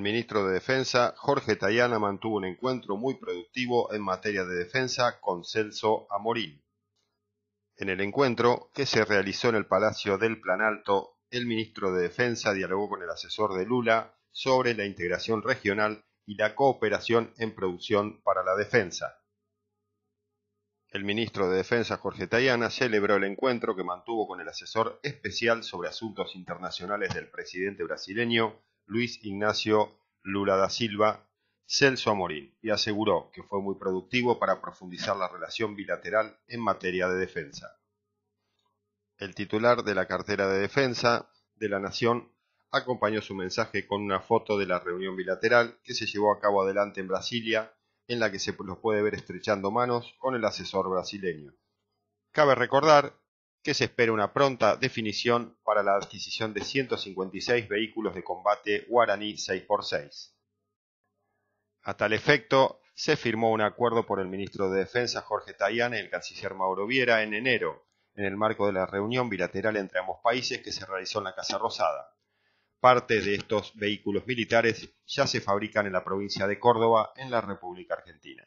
ministro de Defensa, Jorge Tayana, mantuvo un encuentro muy productivo en materia de defensa con Celso Amorín. En el encuentro, que se realizó en el Palacio del Planalto, el ministro de Defensa dialogó con el asesor de Lula sobre la integración regional y la cooperación en producción para la defensa. El ministro de Defensa, Jorge Tayana, celebró el encuentro que mantuvo con el asesor especial sobre asuntos internacionales del presidente brasileño, Luis Ignacio Lula da Silva, Celso Amorín, y aseguró que fue muy productivo para profundizar la relación bilateral en materia de defensa. El titular de la cartera de Defensa de la Nación acompañó su mensaje con una foto de la reunión bilateral que se llevó a cabo adelante en Brasilia, en la que se los puede ver estrechando manos con el asesor brasileño. Cabe recordar que se espera una pronta definición para la adquisición de 156 vehículos de combate Guaraní 6x6. A tal efecto, se firmó un acuerdo por el ministro de Defensa Jorge Tayana y el canciller Mauro Vieira en enero, en el marco de la reunión bilateral entre ambos países que se realizó en la Casa Rosada. Parte de estos vehículos militares ya se fabrican en la provincia de Córdoba, en la República Argentina.